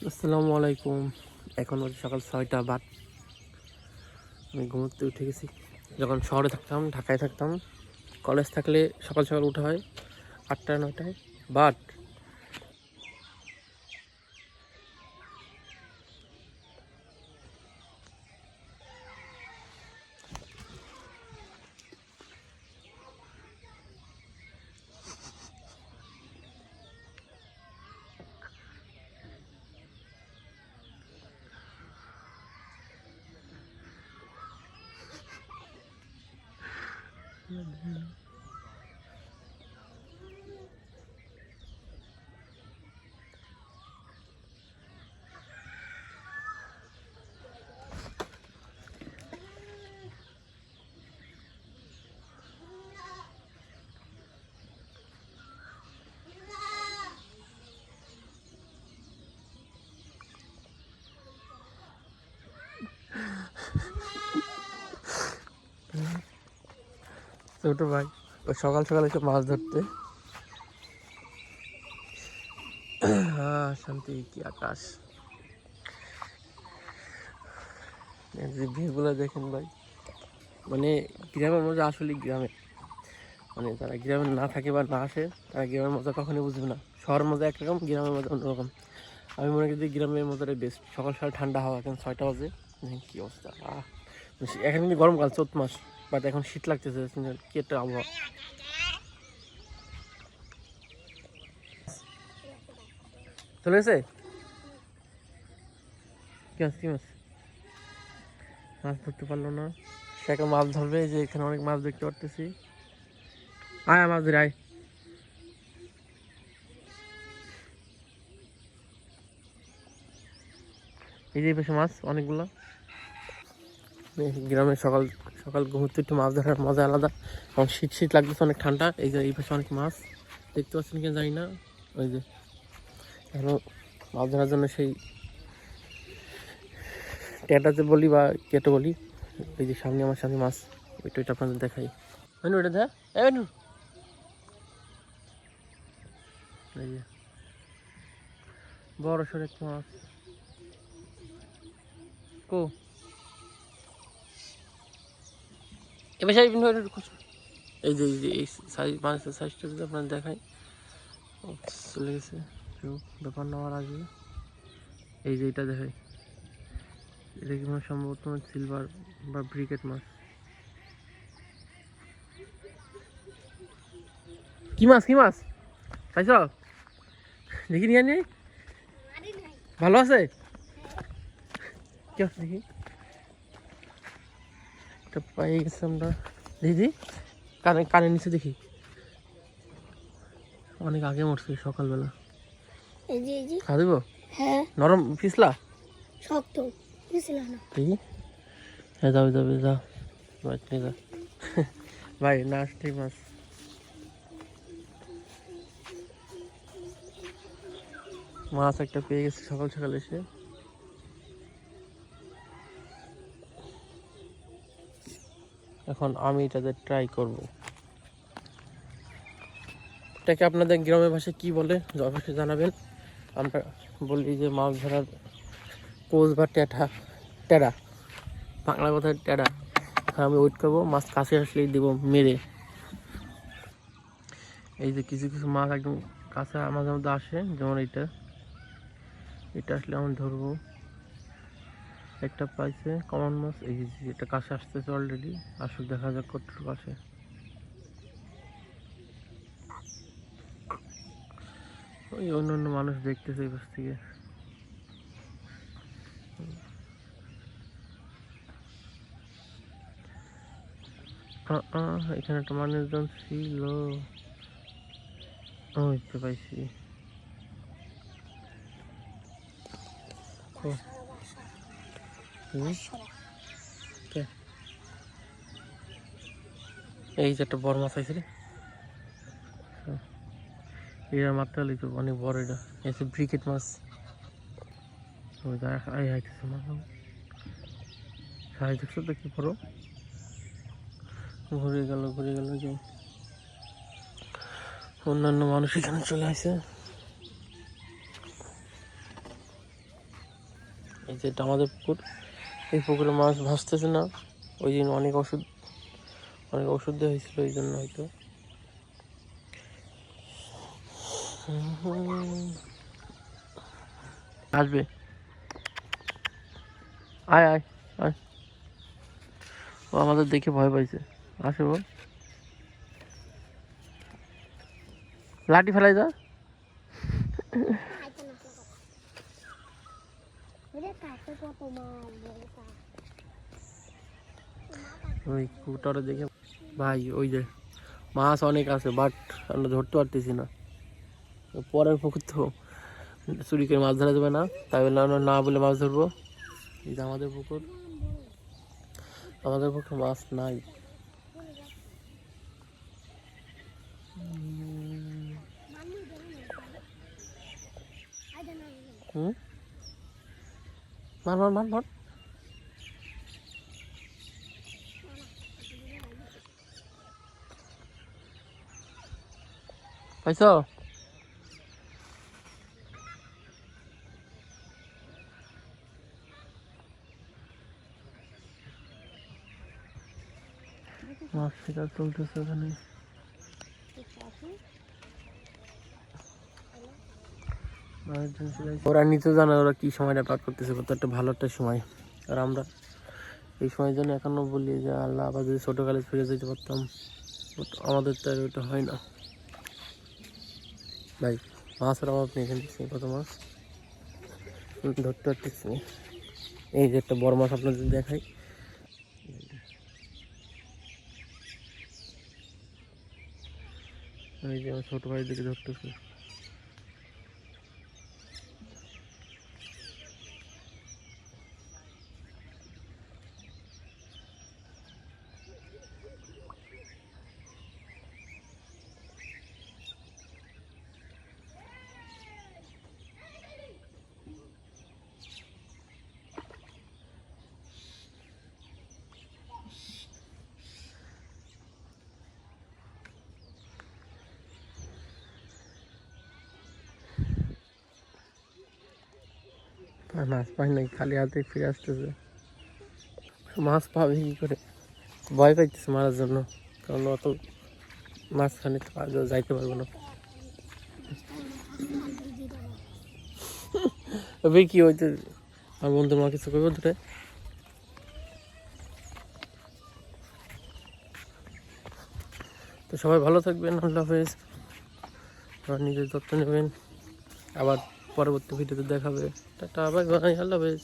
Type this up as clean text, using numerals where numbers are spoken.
আসসালামু আলাইকুম। এখন হচ্ছে সকাল 6টা বাদ। আমি ঘুমোতে উঠে গেছি। যখন শহরে থাকতাম, ঢাকায় থাকতাম, কলেজ থাকলে সকাল সকাল উঠা হয় 8টা 9টায়। বাট ছোট ভাই ও সকাল সকাল এসে মাছ ধরতে। শান্তি, কি আকাশ! ভিউগুলো দেখেন ভাই, মানে গ্রামের মজা আসলে গ্রামে, মানে যারা গ্রামে না থাকে বা না আসে তারা গ্রামের মজা কখনোই বুঝবে না। শহরের মজা একরকম, গ্রামের মজা অন্যরকম। আমি মনে করি গ্রামের মজাটাই বেস্ট। সকাল সকাল ঠান্ডা হাওয়া, এখন 6টা বাজে, কি অবস্থা! এখন কিন্তু গরমকাল, 4 মাস, বাট এখন শীত লাগতেছে। কি একটা আবহাওয়া! চলে গেছে কি মাছ, কি মাছ? মাছ ধরতে পারলো না। সে এখন মাছ ধরবে। যে এখানে অনেক মাছ দেখতে পারতেছি। আয় মাছ ধরে আয়। এই যে পাশে মাছ অনেকগুলো। গ্রামে সকাল সকাল ঘুরতে একটু মাছ ধরার মজা আলাদা। এখন শীত শীত লাগতেছে, অনেক ঠান্ডা। এই যে এই পাশে অনেক মাছ দেখতে পাচ্ছেন কিনা জানি না। ওই যে এখন মাছ ধরার জন্য সেই টেটাতে বলি বা কেটে বলি। এই যে সামনে আমার সামনে মাছ, ওইটা আপনাদের দেখাই। ওইটা দেখ, এই যে বড় সড়ক মাছ। কো এবার এই যে এই সাইজ, মাছের সাইজটা যদি আপনার দেখাই, চলে গেছে কেউ ব্যাপার নেওয়ার আগে। এই যে এটা দেখাই, এটা কি সম্ভবত সিলভার বা ব্রিকেট মাছ। কি মাছ, কি মাছ পাইছ? দেখি নিয়ে নি, ভালো আছে? কি আছে দেখি, এটা পাই গেছে আমরা। দেখি কানে কানের নিচে দেখি, অনেক আগে মরছে সকালবেলা। খা দিব? হ্যাঁ। নরম পিছলা, শক্ত পিছলা না। দেখি, হ্যাঁ যাবে যাবে, যা মাছ নিয়ে যা। ভাই না, ঠিক মাছ। মাছ একটা পেয়ে গেছে সকাল সকাল এসে। এখন আমি এটাতে ট্রাই করব। এটাকে আপনাদের গ্রামের ভাষায় কি বলে অবশ্যই জানাবেন। আমরা বলি যে মাছ ধরার কোচ বা টেটা, টেরা, বাংলা কথায় টেরা। আমি ওয়েট করবো, মাছ কাছে আসলেই দেবো মেরে। এই যে কিছু কিছু মাছ একদম কাছে মাঝে মধ্যে আসে, যেমন এটা, এটা আসলে আমি ধরবো। একটা পাইছে কমন মাছ, এই যে এটা কাছে আসতেছে অলরেডি। আসলে দেখা যাক কতটুকু আসে। ওই অন্য অন্য মানুষ দেখতেছে এই পাশ থেকে। এখানে একটা মানুষজন ছিল। ওই তো পাইছি। এই যে একটা বড় মাছ আছে রে, এটা মারতে হলে তো অনেক বড়। এটা এসে ব্রিকেট মাছ। ওই আই হাইতেছে মাছ, সাইজ দেখছো তো কি বড়। ঘুরে গেল ঘুরে গেল, যে অন্যান্য মানুষ এখানে চলে আসে। এই যে এটা আমাদের পুকুর, এই পুকুরে মাছ ভাসতেছে না, ওই দিন অনেক ওষুধ দেওয়া হয়েছিল, এই জন্য হয়তো। আসবে, আয় আয় আয়, ও আমাদের দেখে ভয় পাইছে, আসবো। লাঠি ফেলাই দা, ওই কুটারে দেখে ভাই, ওই যে মাছ অনেক আছে, বাট আমরা ধরতে পারতেছি না। পরের পুকুর তো চুরি করে মাছ ধরা যাবে না, তাই বলে আমরা না বলে মাছ ধরবো। এই যে আমাদের পুকুর মাছ নাই। হুম, মার মার মার মার, পাইছো? মাছ শিকার চলতেছে ওখানে। ওরা নিচে জানে ওরা কি সময়টা পার করতেছে, কত একটা ভালো একটা সময়। আর আমরা এই সময়ের জন্য এখনো বলি যে আল্লাহ আবার যদি ছোটোকালে ফিরে যেতে পারতাম, আমাদের তো আর ওটা হয় না ভাই। মাছের অভাব নেই এখানে, কত মাছ ধরতে পারতেছি। এই যে একটা বড় মাছ আপনাদের দেখাই, এই যে আমার ছোটো ভাই দিকে ধরতেছে। আর মাছ পাই নাই, খালি হাতে ফিরে আসতেছে। মাছ পাবে কি করে, ভয় পাইতেছে মারার জন্য, কারণ অত মাঝখানে যাইতে পারবো না। তবে কি হইতে, আমার বন্ধুর মা কিছু করবো ধরে। তো সবাই ভালো থাকবেন, আল্লাহ হাফেজ। আর নিজের যত্ন নেবেন, আবার পরবর্তী ভিডিওতে দেখাবে। টাটা, বাই বাই, আল্লাহ হাফেজ।